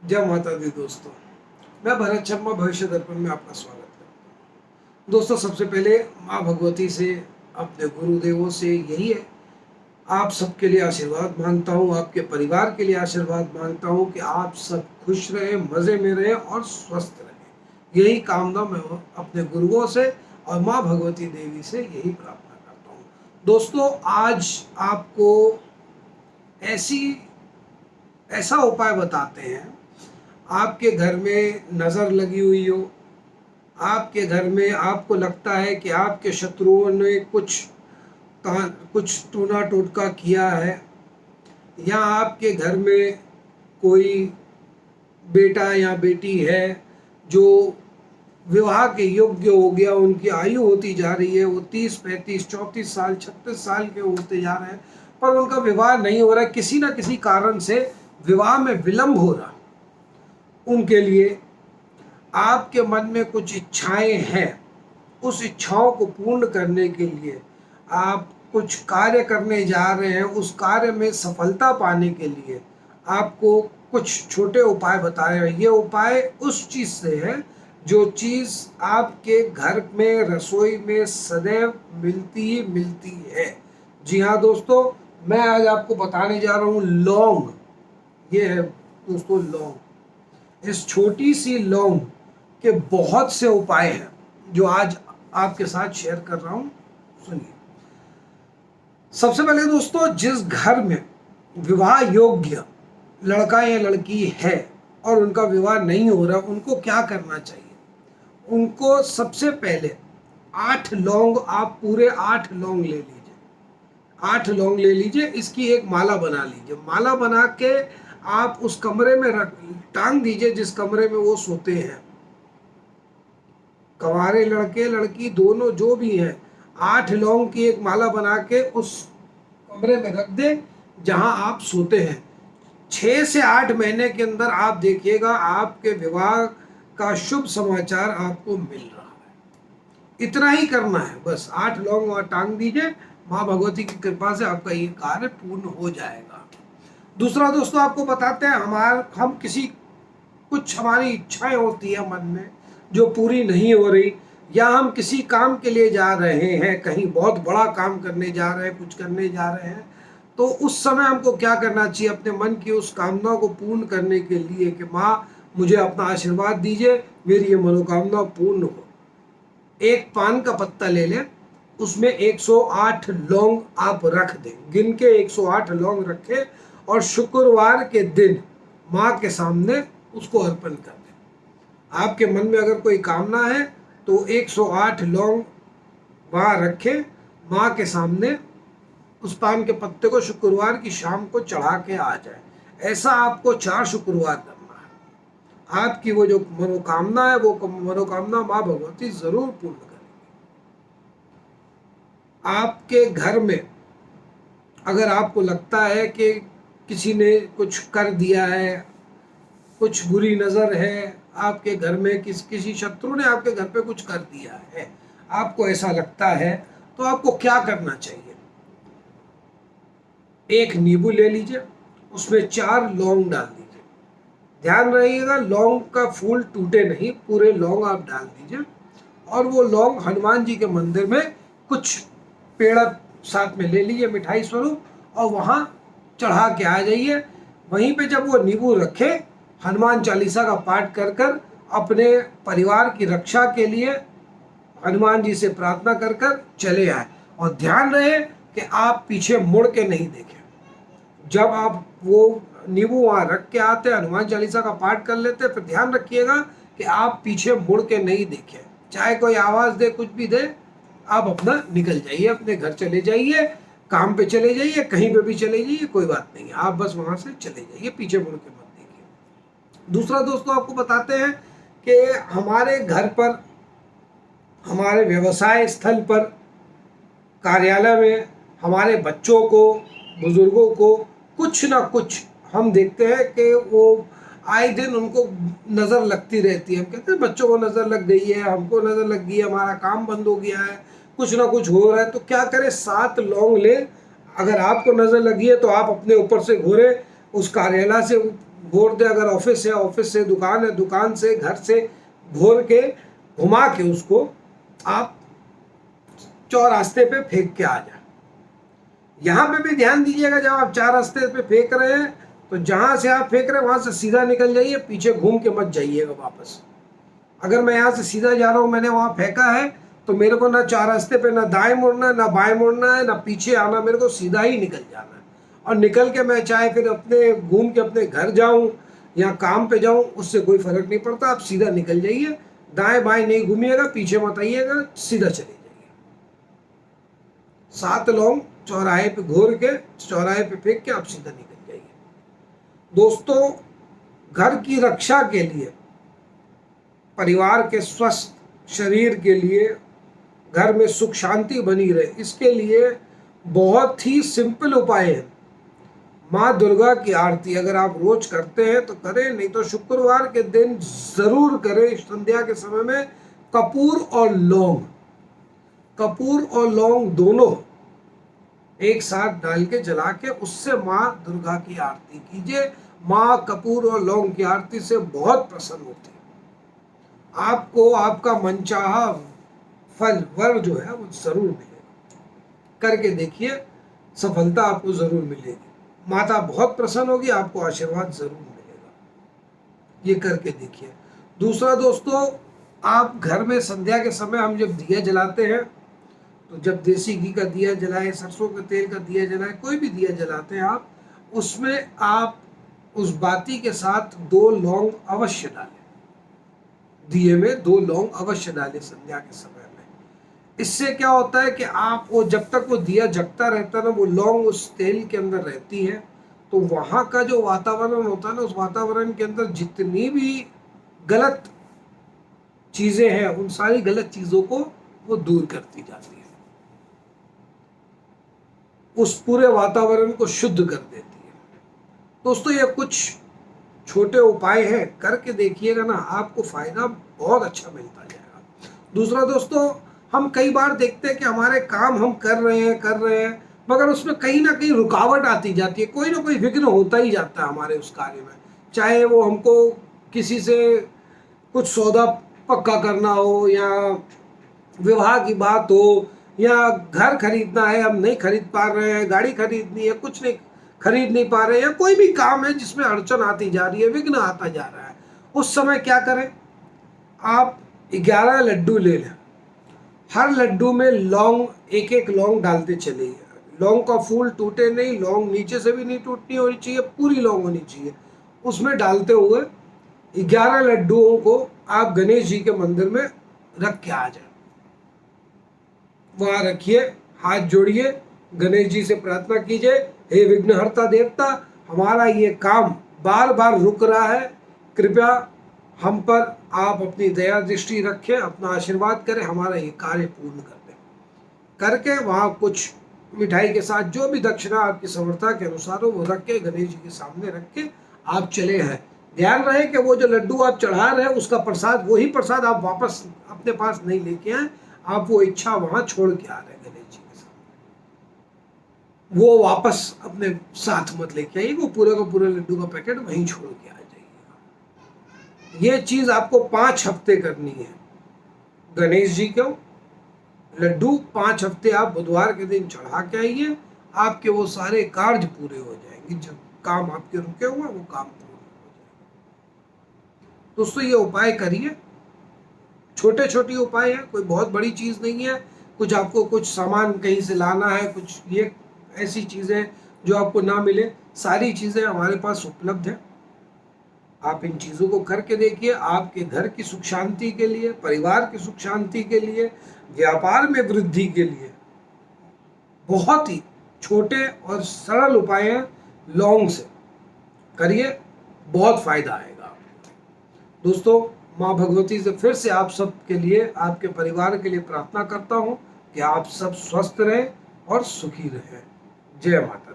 जय माता दी दोस्तों। मैं भरत शर्मा भविष्य दर्पण में आपका स्वागत करता हूँ। दोस्तों, सबसे पहले माँ भगवती से, अपने गुरुदेवों से यही है, आप सबके लिए आशीर्वाद मांगता हूँ, आपके परिवार के लिए आशीर्वाद मांगता हूँ कि आप सब खुश रहें, मज़े में रहें और स्वस्थ रहें। यही कामना मैं अपने गुरुओं से और माँ भगवती देवी से यही प्रार्थना करता हूँ। दोस्तों, आज आपको ऐसी ऐसा उपाय बताते हैं। आपके घर में नज़र लगी हुई हो, आपके घर में आपको लगता है कि आपके शत्रुओं ने कुछ टूना टोटका किया है, या आपके घर में कोई बेटा या बेटी है जो विवाह के योग्य हो गया, उनकी आयु होती जा रही है, वो 30 35 34 साल 36 साल के होते जा रहे हैं, पर उनका विवाह नहीं हो रहा है, किसी न किसी कारण से विवाह में विलंब हो रहा। उनके लिए आपके मन में कुछ इच्छाएं हैं, उस इच्छाओं को पूर्ण करने के लिए आप कुछ कार्य करने जा रहे हैं। उस कार्य में सफलता पाने के लिए आपको कुछ छोटे उपाय बताए हैं। ये उपाय उस चीज़ से है जो चीज़ आपके घर में रसोई में सदैव मिलती ही मिलती है। जी हाँ दोस्तों, मैं आज आपको बताने जा रहा हूँ लौंग। ये है दोस्तों लौंग। इस छोटी सी लौंग के बहुत से उपाय हैं जो आज आपके साथ शेयर कर रहा हूँ। सुनिए। सबसे पहले दोस्तों, जिस घर में विवाह योग्य लड़का या लड़की है और उनका विवाह नहीं हो रहा, उनको क्या करना चाहिए? उनको सबसे पहले 8 लौंग, आप पूरे 8 लौंग ले लीजिए। 8 लौंग ले लीजिए, इसकी एक माला बना लीजिए। माला बना के आप उस कमरे में टांग दीजिए जिस कमरे में वो सोते हैं। कंवारे लड़के लड़की दोनों जो भी हैं, 8 लौंग की एक माला बना के उस कमरे में रख दे जहां आप सोते हैं। 6 से 8 महीने के अंदर आप देखिएगा आपके विवाह का शुभ समाचार आपको मिल रहा है। इतना ही करना है, बस 8 लौंग वहां टांग दीजिए। माँ भगवती की कृपा से आपका ये कार्य पूर्ण हो जाएगा। दूसरा दोस्तों, आपको बताते हैं, हम किसी कुछ हमारी इच्छाएं होती है मन में जो पूरी नहीं हो रही, या हम किसी काम के लिए जा रहे हैं, कहीं बहुत बड़ा काम करने जा रहे हैं, कुछ करने जा रहे हैं, तो उस समय हमको क्या करना चाहिए? अपने मन की उस कामना को पूर्ण करने के लिए कि माँ मुझे अपना आशीर्वाद दीजिए, मेरी ये मनोकामना पूर्ण हो। एक पान का पत्ता ले लें, उसमें 108 लौंग आप रख दें, गिन के 108 लौंग रखें और शुक्रवार के दिन माँ के सामने उसको अर्पण कर दें। आपके मन में अगर कोई कामना है तो 108 लौंग वहाँ रखें, माँ के सामने उस पान के पत्ते को शुक्रवार की शाम को चढ़ा के आ जाए। ऐसा आपको 4 शुक्रवार करना है। आपकी वो जो मनोकामना है, वो मनोकामना माँ भगवती जरूर पूर्ण करेगी। आपके घर में अगर आपको लगता है कि किसी ने कुछ कर दिया है, कुछ बुरी नज़र है आपके घर में, किसी शत्रु ने आपके घर पे कुछ कर दिया है, आपको ऐसा लगता है, तो आपको क्या करना चाहिए? एक नींबू ले लीजिए, उसमें 4 लौंग डाल दीजिए। ध्यान रहिएगा लौंग का फूल टूटे नहीं, पूरे लौंग आप डाल दीजिए। और वो लौंग हनुमान जी के मंदिर में कुछ पेड़ा साथ में ले लीजिए मिठाई स्वरूप, और वहाँ चढ़ा के आ जाइए। वहीं पे जब वो नींबू रखे, हनुमान चालीसा का पाठ कर कर अपने परिवार की रक्षा के लिए हनुमान जी से प्रार्थना कर कर चले आए। और ध्यान रहे कि आप पीछे मुड़ के नहीं देखें। जब आप वो नींबू वहाँ रख के आते, हनुमान चालीसा का पाठ कर लेते, फिर ध्यान रखिएगा कि आप पीछे मुड़ के नहीं देखें। चाहे कोई आवाज़ दे, कुछ भी दे, आप अपना निकल जाइए, अपने घर चले जाइए, काम पे चले जाइए, कहीं पे भी चले जाइए, कोई बात नहीं, आप बस वहाँ से चले जाइए, पीछे मुड़ के मत देखिए। दूसरा दोस्तों, आपको बताते हैं कि हमारे घर पर, हमारे व्यवसाय स्थल पर, कार्यालय में हमारे बच्चों को, बुजुर्गों को कुछ ना कुछ हम देखते हैं कि वो आए दिन उनको नज़र लगती रहती है। हम कहते हैं बच्चों को नज़र लग गई है, हमको नज़र लग गई है, हमारा काम बंद हो गया है, कुछ ना कुछ हो रहा है। तो क्या करें? 7 लौंग ले। अगर आपको नज़र लगी है तो आप अपने ऊपर से घूरे, उस कार्यालय से भोर दे। अगर ऑफिस है, ऑफिस से दुकान है, दुकान से घर से भोर के घुमा के उसको आप चौरास्ते पे फेंक के आ जाए। यहाँ पे भी ध्यान दीजिएगा, जब आप चौरास्ते पे फेंक रहे हैं तो जहाँ से आप फेंक रहे हैं वहाँ से सीधा निकल जाइए, पीछे घूम के मत जाइएगा वापस। अगर मैं यहाँ से सीधा जा रहा हूँ, मैंने वहाँ फेंका है, तो मेरे को ना चौरास्ते पे ना दाएं मुड़ना है, ना बाएं मुड़ना है, ना पीछे आना, मेरे को सीधा ही निकल जाना है। और निकल के मैं चाहे फिर अपने घूम के अपने घर जाऊँ या काम पे जाऊँ, उससे कोई फर्क नहीं पड़ता। आप सीधा निकल जाइए, दाएं बाएं नहीं घूमिएगा, पीछे मत आइएगा, सीधा चले जाइए। 7 लौंग चौराहे पे घोर के, चौराहे पे फेंक के आप सीधा निकल जाइए। दोस्तों, घर की रक्षा के लिए, परिवार के स्वस्थ शरीर के लिए, घर में सुख शांति बनी रहे, इसके लिए बहुत ही सिंपल उपाय है। माँ दुर्गा की आरती अगर आप रोज करते हैं तो करें, नहीं तो शुक्रवार के दिन जरूर करें। संध्या के समय में कपूर और लौंग दोनों एक साथ डाल के जला के उससे माँ दुर्गा की आरती कीजिए। माँ कपूर और लौंग की आरती से बहुत प्रसन्न होती है। आपको आपका मनचाहा फल वर जो है वो जरूर मिलेगा। करके देखिए, सफलता आपको जरूर मिलेगी। माता बहुत प्रसन्न होगी, आपको आशीर्वाद जरूर मिलेगा। ये करके देखिए। दूसरा दोस्तों, आप घर में संध्या के समय हम जब दिया जलाते हैं, तो जब देसी घी का दिया जलाए, सरसों के तेल का दिया जलाए, कोई भी दिया जलाते हैं आप, उसमें आप उस बाती के साथ 2 लौंग अवश्य डालें। दिए में 2 लौंग अवश्य डालें संध्या के समय में। इससे क्या होता है कि आप वो जब तक वो दिया जगता रहता है ना, वो लौंग उस तेल के अंदर रहती है, तो वहाँ का जो वातावरण होता है ना, उस वातावरण के अंदर जितनी भी गलत चीज़ें हैं, उन सारी गलत चीज़ों को वो दूर करती जाती है, उस पूरे वातावरण को शुद्ध कर देती है। दोस्तों, ये कुछ छोटे उपाय हैं, करके देखिएगा ना, आपको फायदा बहुत अच्छा मिलता जाएगा। दूसरा दोस्तों, हम कई बार देखते हैं कि हमारे काम हम कर रहे हैं, मगर उसमें कहीं ना कहीं रुकावट आती जाती है, कोई ना कोई विघ्न होता ही जाता है हमारे उस कार्य में। चाहे वो हमको किसी से कुछ सौदा पक्का करना हो, या विवाह की बात हो, या घर खरीदना है, हम नहीं खरीद पा रहे हैं, गाड़ी खरीदनी है, कुछ नहीं खरीद नहीं पा रहे हैं, या कोई भी काम है जिसमें अड़चन आती जा रही है, विघ्न आता जा रहा है, उस समय क्या करें? आप 11 लड्डू ले लें। हर लड्डू में लौंग, एक एक लौंग डालते चलिए। लौंग का फूल टूटे नहीं, लौंग नीचे से भी नहीं टूटनी होनी चाहिए, पूरी लौंग होनी चाहिए। उसमें डालते हुए 11 लड्डुओं को आप गणेश जी के मंदिर में रख के आ जाए। वहाँ रखिए, हाथ जोड़िए, गणेश जी से प्रार्थना कीजिए, हे विघ्नहर्ता देवता, हमारा ये काम बार बार रुक रहा है, कृपया हम पर आप अपनी दया दृष्टि रखें, अपना आशीर्वाद करें, हमारा ये कार्य पूर्ण कर दें। करके वहाँ कुछ मिठाई के साथ जो भी दक्षिणा आपकी समर्था के अनुसार हो वो रख के गणेश जी के सामने रख के आप चले हैं। ध्यान रहे कि वो जो लड्डू आप चढ़ा रहे हैं उसका प्रसाद, वही प्रसाद आप वापस अपने पास नहीं लेके आए, आप वो इच्छा वहाँ छोड़ के आ रहे हैं गणेश जी के सामने, वो वापस अपने साथ मत लेके आइए, वो पूरे का पूरा लड्डू का पैकेट वहीं छोड़ के आ जाइएगा। ये चीज़ आपको 5 हफ्ते करनी है। गणेश जी को लड्डू 5 हफ्ते आप बुधवार के दिन चढ़ा के आइए, आपके वो सारे कार्य पूरे हो जाएंगे, जो काम आपके रुके हुए वो काम पूरे हो जाएंगे। दोस्तों, ये उपाय करिए, छोटे छोटे उपाय हैं, कोई बहुत बड़ी चीज़ नहीं है। कुछ आपको कुछ सामान कहीं से लाना है, कुछ ये ऐसी चीज़ें जो आपको ना मिले, सारी चीज़ें हमारे पास उपलब्ध है। आप इन चीज़ों को करके देखिए, आपके घर की सुख शांति के लिए, परिवार की सुख शांति के लिए, व्यापार में वृद्धि के लिए बहुत ही छोटे और सरल उपाय हैं। लौंग से करिए, बहुत फायदा आएगा। दोस्तों, माँ भगवती से फिर से आप सब के लिए, आपके परिवार के लिए प्रार्थना करता हूँ कि आप सब स्वस्थ रहें और सुखी रहें। जय माता।